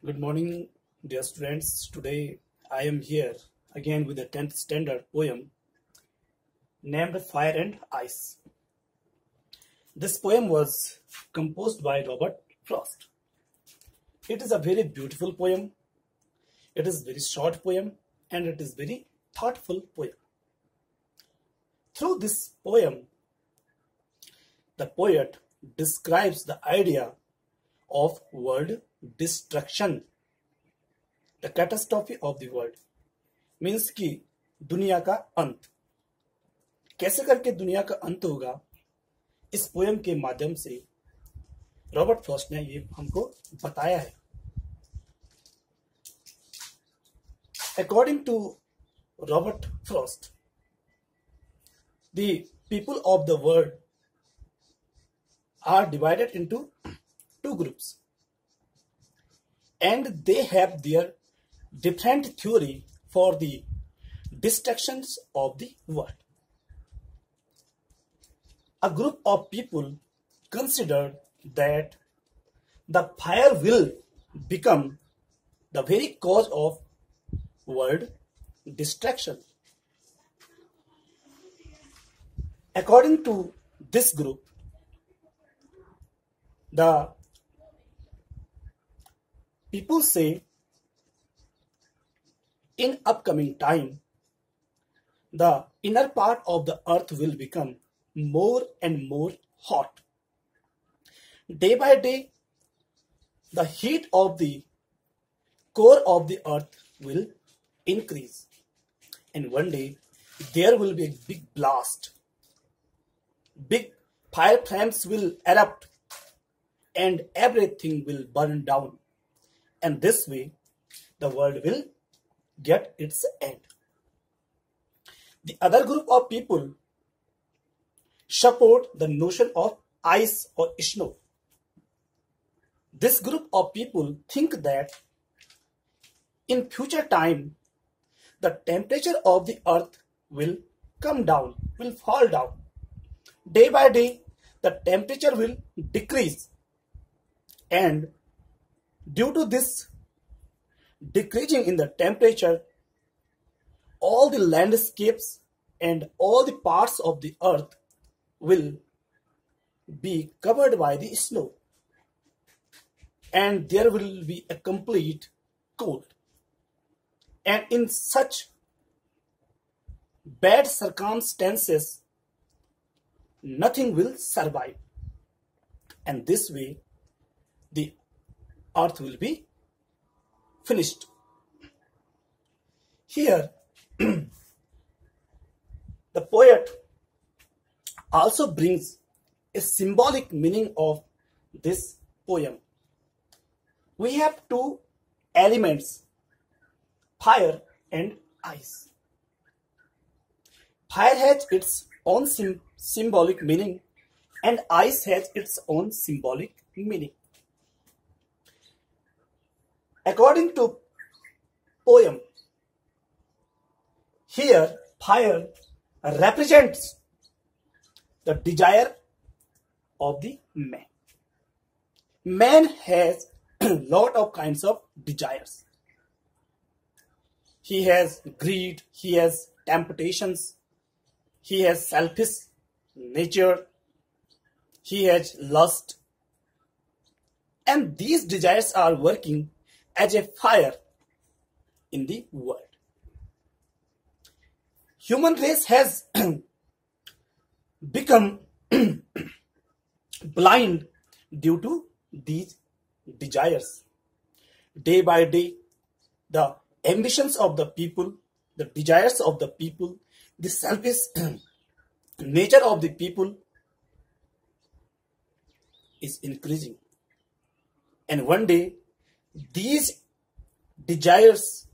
Good morning, dear students. Today I am here again with a 10th standard poem named Fire and Ice. This poem was composed by Robert Frost. It is a very beautiful poem. It is very short poem and it is very thoughtful poem. Through this poem, the poet describes the idea of world destruction, the catastrophe of the world, means कि दुनिया का अंत कैसे करके दुनिया का अंत होगा, इस पोएम के माध्यम से रॉबर्ट फ्रॉस्ट ने ये हमको बताया है. According to Robert Frost, the people of the world are divided into two groups and they have their different theory for the destructions of the world. A group of people considered that the fire will become the very cause of world destruction. According to this group, the people say in upcoming time, the inner part of the earth will become more and more hot. Day by day, the heat of the core of the earth will increase. And one day, there will be a big blast. Big fire flames will erupt and everything will burn down. And this way, the world will get its end. The other group of people support the notion of ice or snow. This group of people think that in future time, the temperature of the earth will come down, will fall down. Day by day, the temperature will decrease. And due to this decreasing in the temperature, all the landscapes and all the parts of the earth will be covered by the snow. And there will be a complete cold. And in such bad circumstances, nothing will survive. And this way, the earth will be finished. Here, the poet also brings a symbolic meaning of this poem. We have two elements, fire and ice. Fire has its own symbolic meaning and ice has its own symbolic meaning. According to poem, here fire represents the desire of the man. Man has a lot of kinds of desires. He has greed, he has temptations, he has selfish nature, he has lust. And these desires are working as a fire in the world. Human race has become blind due to these desires. Day by day, the ambitions of the people, the desires of the people, the selfish nature of the people is increasing. And one day, these desires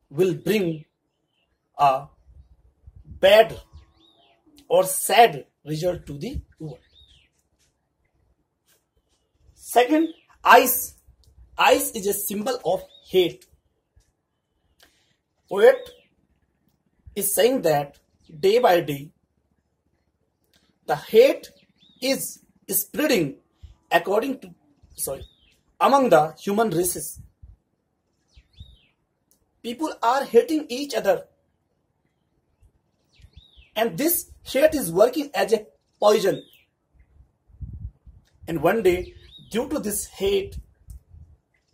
will bring a bad or sad result to the world. Second, ice. Ice is a symbol of hate. Poet is saying that day by day, the hate is spreading among the human races. people are hating each other, and this hate is working as a poison. And one day, due to this hate,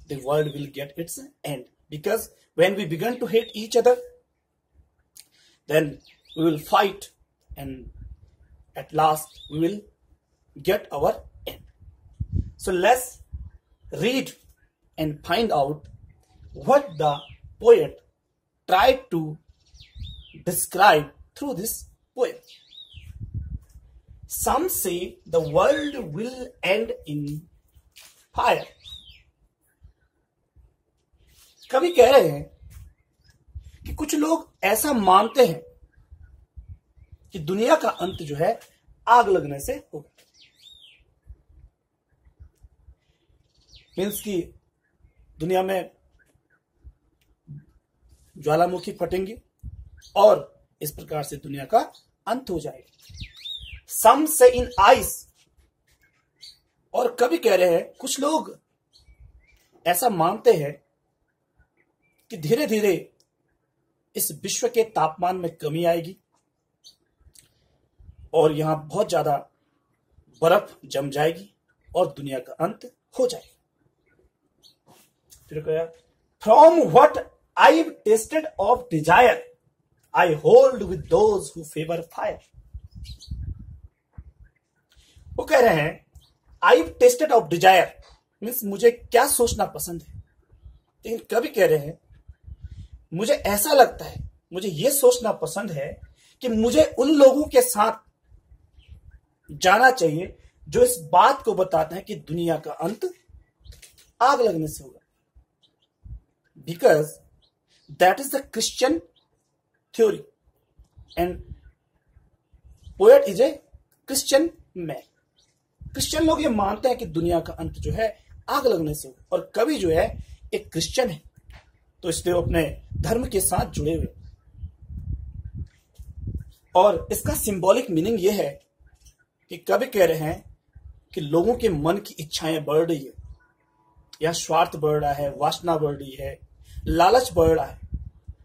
the world will get its end. Because when we begin to hate each other, then we will fight, and at last we will get our end. So let's read and find out what the poet tried to describe through this poem. Some say the world will end in fire. कवि कह रहे हैं कि कुछ लोग ऐसा मानते हैं कि दुनिया का अंत जो है आग लगने से होगा। मीन्स की दुनिया में ज्वालामुखी फटेंगी और इस प्रकार से दुनिया का अंत हो जाएगा। सम से इन आइस, और कभी कह रहे हैं कुछ लोग ऐसा मानते हैं कि धीरे धीरे इस विश्व के तापमान में कमी आएगी और यहां बहुत ज्यादा बर्फ जम जाएगी और दुनिया का अंत हो जाएगा। फिर कहा, from what I tasted of desire I hold with those who favour fire. वो कह रहे हैं I tasted of desire means मुझे क्या सोचना पसंद है, लेकिन कभी कह रहे हैं मुझे ऐसा लगता है, मुझे यह सोचना पसंद है कि मुझे उन लोगों के साथ जाना चाहिए जो इस बात को बताते हैं कि दुनिया का अंत आग लगने से होगा। Because that is the Christian theory and poet is a Christian man. Christian लोग ये मानते हैं कि दुनिया का अंत जो है आग लगने से होगा, और कवि जो है एक क्रिश्चियन है तो इसलिए वो अपने धर्म के साथ जुड़े हुए। और इसका सिंबॉलिक मीनिंग यह है कि कवि कह रहे हैं कि लोगों के मन की इच्छाएं बढ़ रही है, या स्वार्थ बढ़ रहा है, वासना बढ़ रही है, लालच बढ़ रहा है,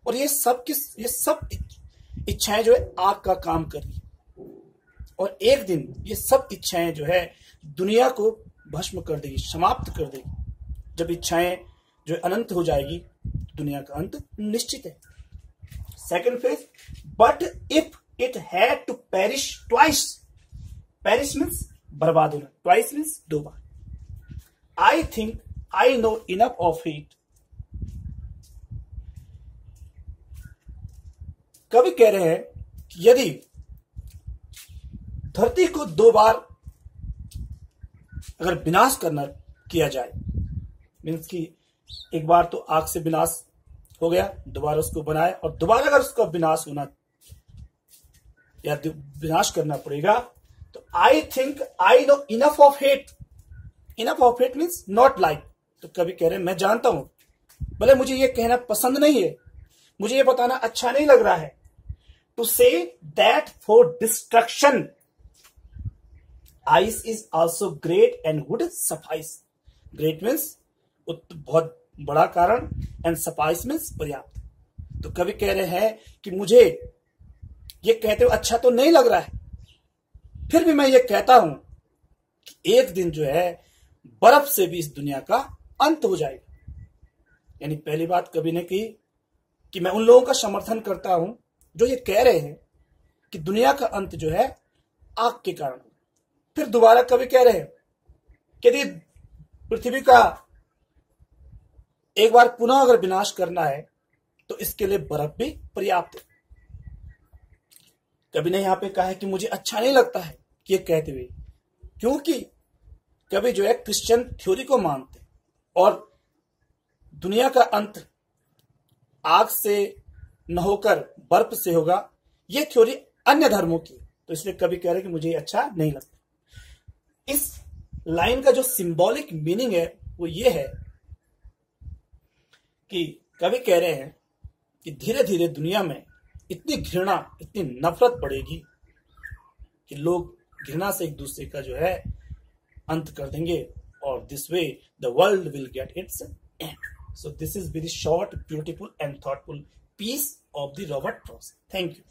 और ये सब इच्छाएं जो है आग का काम कर रही है। और एक दिन ये सब इच्छाएं जो है दुनिया को भस्म कर देगी, समाप्त कर देगी। जब इच्छाएं जो अनंत हो जाएगी, दुनिया का अंत निश्चित है। Second phase, but if it had to perish twice, perish means बर्बाद होना, ट्वाइस मीन्स दो बार। I think I know enough of it. कवि कह रहे हैं कि यदि धरती को दो बार अगर विनाश किया जाए, मीन्स कि एक बार तो आग से विनाश हो गया, दोबारा उसको बनाए, और दोबारा अगर उसका विनाश होना या विनाश करना पड़ेगा, तो आई think I know enough of hate. Enough of hate means not like. तो कभी कह रहे हैं मैं जानता हूं, भले मुझे ये कहना पसंद नहीं है, मुझे ये बताना अच्छा नहीं लग रहा है, to say that for destruction ice is also great and would suffice. Great means बहुत बड़ा कारण, एंड सफाइस मीन्स पर्याप्त। तो कभी कह रहे हैं कि मुझे ये कहते हुए अच्छा तो नहीं लग रहा है, फिर भी मैं ये कहता हूं कि एक दिन जो है बर्फ से भी इस दुनिया का अंत हो जाएगा। यानी पहली बात कवि ने की कि मैं उन लोगों का समर्थन करता हूं जो ये कह रहे हैं कि दुनिया का अंत जो है आग के कारण। फिर दोबारा कवि कह रहे हैं कि यदि पृथ्वी का एक बार पुनः अगर विनाश करना है तो इसके लिए बर्फ भी पर्याप्त है। कवि ने यहां पे कहा है कि मुझे अच्छा नहीं लगता है कि ये कहते हुए, क्योंकि कवि जो है क्रिश्चियन थ्योरी को मानते हैं और दुनिया का अंत आग से न होकर बर्फ से होगा, ये थ्योरी अन्य धर्मों की, तो इसलिए कवि कह रहे हैं कि मुझे अच्छा नहीं लगता। इस लाइन का जो सिंबॉलिक मीनिंग है वो ये है कि कवि कह रहे हैं कि धीरे धीरे दुनिया में इतनी घृणा, इतनी नफरत बढ़ेगी कि लोग घृणा से एक दूसरे का जो है अंत कर देंगे, और this way the world will get it's and. So this is very short, beautiful and thoughtful piece of the Robert Frost. Thank you.